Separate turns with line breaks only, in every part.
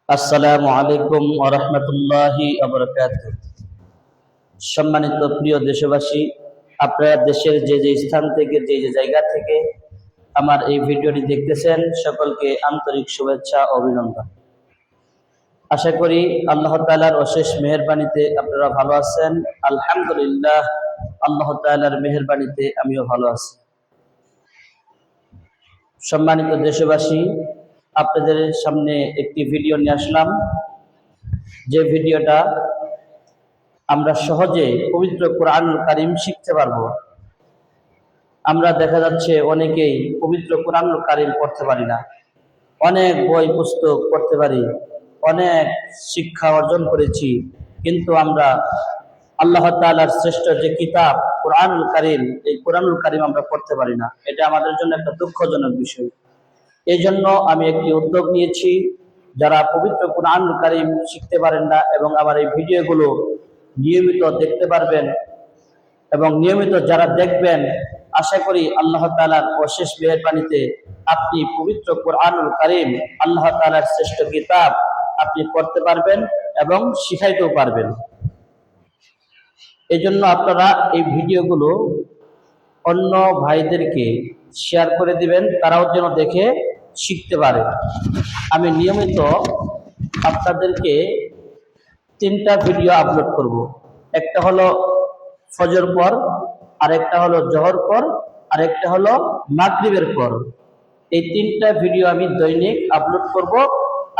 আসসালামু আলাইকুম ওয়া রাহমাতুল্লাহি ওয়া বারাকাতুহু। সম্মানিত প্রিয় দেশবাসী, আপনারা দেশের যে যে স্থান থেকে যে যে জায়গা থেকে আমার এই ভিডিওটি দেখতেছেন, সকলকে আন্তরিক শুভেচ্ছা ও অভিনন্দন। আশা করি আল্লাহ তাআলার অশেষ মেহেরবানিতে আপনারা ভালো আছেন। আলহামদুলিল্লাহ, আল্লাহ তাআলার মেহেরবানিতে আমিও ভালো আছি। সম্মানিত দেশবাসী, আপনাদের সামনে একটি ভিডিও নিয়ে আসলাম, যে ভিডিওটা আমরা সহজে পবিত্র কোরআনুল কারীম শিখতে পারবো। আমরা দেখা যাচ্ছে অনেকেই পবিত্র কোরআনুল কারীম পড়তে পারি না। অনেক বই পুস্তক পড়তে পারি, অনেক শিক্ষা অর্জন করেছি, কিন্তু আমরা আল্লাহ তাআলার শ্রেষ্ঠ যে কিতাব কোরআনুল কারীম, এই কোরআনুল কারীম আমরা পড়তে পারি না। এটা আমাদের জন্য একটা দুঃখজনক বিষয়। এই জন্য আমি একটি উদ্যোগ নিয়েছি, যারা পবিত্র কোরআনুল কারীম শিখতে পারেন না এবং আমার এই ভিডিওগুলো নিয়মিত দেখতে পারবেন, এবং নিয়মিত যারা দেখবেন, আশা করি আল্লাহ তাআলার অশেষ মেহেরবানিতে আপনি পবিত্র কোরআনুল কারীম, আল্লাহ তাআলার শ্রেষ্ঠ কিতাব, আপনি পড়তে পারবেন এবং শিখাইতেও পারবেন। এই জন্য আপনারা এই ভিডিওগুলো অন্য ভাইদেরকে শেয়ার করে দিবেন, তারাও যেন দেখে শিখতে পারে। আমি নিয়মিত আপনাদেরকে 3টা ভিডিও আপলোড করব। একটা হলো ফজর পর, আরেকটা হলো জোহর পর, আরেকটা হলো মাগরিবের পর। এই 3টা ভিডিও আমি দৈনিক আপলোড করব।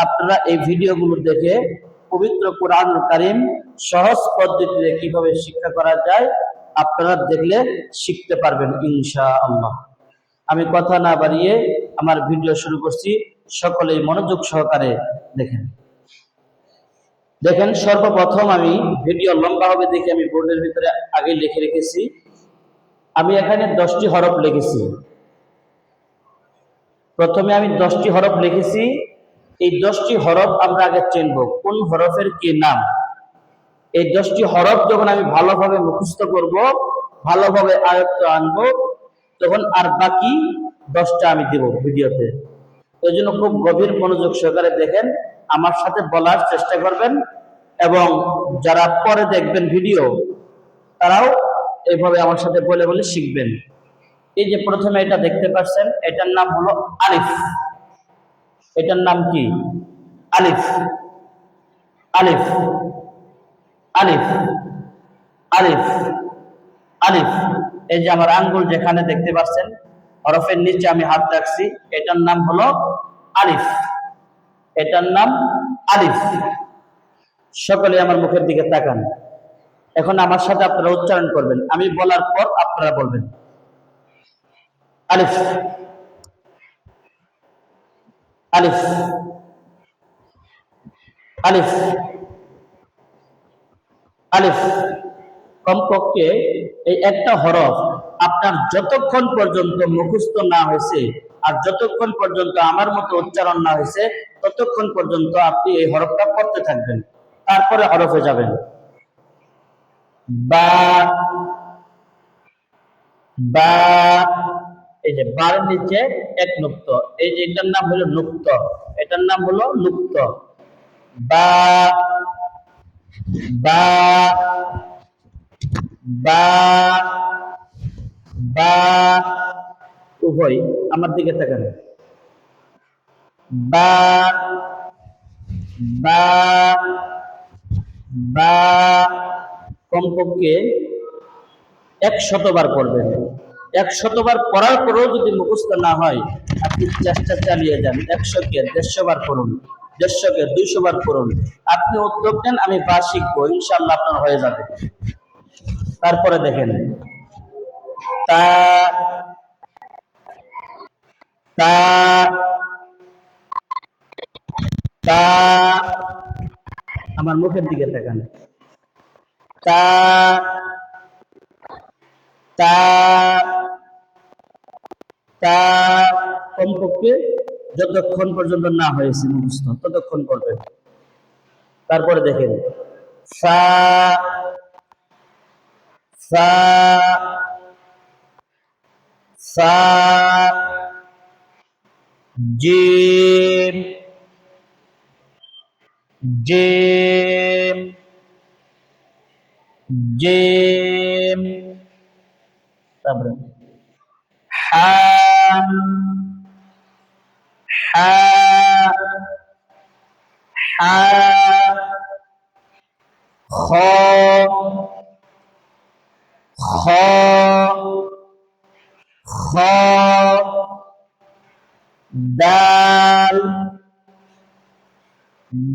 আপনারা এই ভিডিওগুলো দেখে পবিত্র কোরআনুল কারীম সহজ পদ্ধতিতে কিভাবে শিক্ষা করা যায়, আপনারা দেখলে শিখতে পারবেন ইনশাআল্লাহ। আমি কথা না বাড়িয়ে আমার ভিডিও শুরু করছি, সকলেই মনোযোগ সহকারে দেখেন। দেখেন, সর্বপ্রথম আমি ভিডিও লম্বা হবে দেখে আমি বোর্ডের ভিতরে আগে লিখে রেখেছি। আমি এখানে 10টি হরফ লিখেছি। প্রথমে আমি 10টি হরফ লিখেছি। এই 10টি হরফ আমরা আগে চিনব কোন হরফের কি নাম। এই 10টি হরফ যখন আমি ভালোভাবে মুখস্থ করব, ভালোভাবে আয়ত্ত আনবো, তখন আর বাকি 10টা আমি দেব ভিডিওতে। এই জন্য খুব গভীর মনোযোগ সহকারে দেখেন, আমার সাথে বলার চেষ্টা করবেন, এবং যারা পরে দেখবেন ভিডিও, তারাও এইভাবে আমার সাথে বলে বলে শিখবেন। এই যে প্রথমে এটা দেখতে পাচ্ছেন, এটার নাম হলো আলিফ। এটার নাম কি? আলিফ। আলিফ, আলিফ, আলিফ, আলিফ। এই যে আমার আঙ্গুল যেখানে দেখতে পাচ্ছেন, হরফের নিচে আমি হাত রাখছি, এটার নাম হলো আলিফ। এটার নাম আলিফ। সকলে আমার মুখের দিকে তাকান। এখন আমার সাথে আপনারা উচ্চারণ করবেন, আমি বলার পর আপনারা বলবেন। আলিফ, আলিফ, আলিফ, আলিফ। কমপক্ষে এই একটা হরফ আপনার যতক্ষণ পর্যন্ত মুখস্থ না হয়েছে, আর যতক্ষণ পর্যন্ত আমার মতো উচ্চারণ না হয়েছে, ততক্ষণ পর্যন্ত আপনি এই হরফটা পড়তে থাকবেন। তারপরে হরফে যাবেন। বা, বা। এই যে বার নিচে এক নুক্ত, এই যে এটার নাম হলো নুক্ত। এটার নাম হলো নুক্ত। বা, বা, বা, বা। উভয় আমার দিকে তাকান। বা, বা, বা। কমপক্ষে 100 বার পড়বেন। 100 বার পড়ার পরেও যদি মুখস্থ না হয়, আপনি চেষ্টা চালিয়ে যান। 100 কে 150 বার পড়ুন, 150 কে 200 বার পড়ুন। আপনি উদ্যোগ নেন, আমি বা শিখবো, ইনশাআল্লাহ আপনার হয়ে যাবে। তারপরে দেখেন, তা, তা, তা। আমার মুখের দিকে তাকান। তা, তা, তা। কমপক্ষে যতক্ষণ পর্যন্ত না হয়েছে মুখস্থ, ততক্ষণ করবেন। তারপরে দেখেন, সা, সা, সা, জিম, জিম জিম, তারপরে হা হা হা, খ খ খ, দাল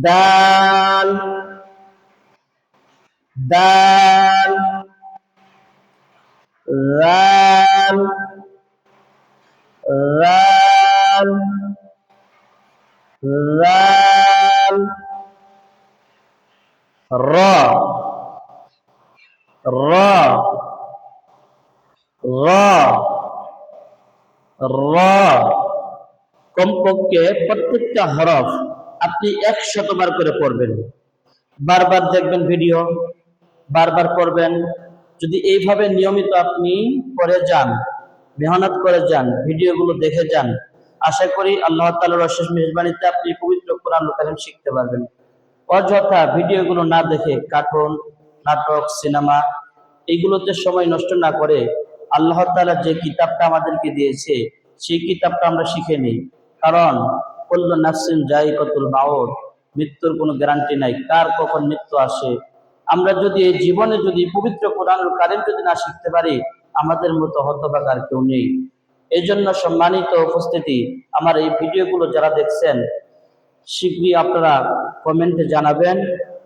দাল দাল, রাল রাল রাল, র র র র, কমপক্ষে প্রত্যেকটা হরফ আপনি 100 বার করে পড়বেন। বারবার দেখবেন ভিডিও, বারবার পড়বেন। যদি এইভাবে নিয়মিত আপনি করে যান, মেহনত করে যান, ভিডিওগুলো দেখে যান, আশা করি আল্লাহ তাআলার অশেষ মেহেরবানিতে আপনি পবিত্র কোরআনুল কারীম শিখতে পারবেন। অযথা ভিডিওগুলো না দেখে কার্টুন, নাটক, সিনেমা এইগুলোতে সময় নষ্ট না করে আল্লাহ তাআলা যে কিতাবটা আমাদেরকে দিয়েছে সেই কিতাবটা আমরা শিখে নিই। কারণ কুল্লু নাফসিন যায়িকাতুল মাউত, মৃত্যুর কোনো গ্যারান্টি নাই, কার কখন মৃত্যু আসে। আমরা যদি এই জীবনে যদি পবিত্র কোরআনুল কারীম যদি না শিখতে পারি, আমাদের মতো হতভাগা আর কেউ নেই। এই জন্য সম্মানিত উপস্থিতি, আমার এই ভিডিওগুলো যারা দেখছেন শীঘ্রই আপনারা কমেন্টে জানাবেন,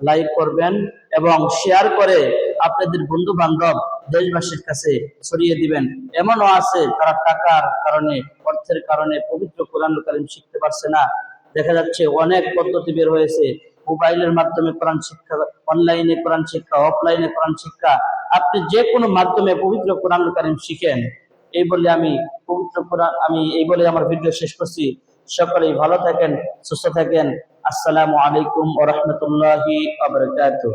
লাইক করবেন এবং শেয়ার করে আপনাদের বন্ধু বান্ধব দেশবাসীর কাছে ছড়িয়ে দিবেন। এমনও আছে তারা টাকার কারণে, অর্থের কারণে পবিত্র কোরআনুল কারীম শিখতে পারছে না। দেখা যাচ্ছে অনেক পদ্ধতি বের হয়েছে, মোবাইলের মাধ্যমে কোরআন শিক্ষা, অনলাইনে কোরআন শিক্ষা, অফলাইনে কোরআন শিক্ষা। আপনি যে কোনো মাধ্যমে পবিত্র কোরআনুল কারীম শিখেন। এই বলে আমার ভিডিও শেষ করছি। সকলেই ভালো থাকেন, সুস্থ থাকেন। আসসালামু আলাইকুম ওয়া রাহমাতুল্লাহি ওয়া বারাকাতুহু।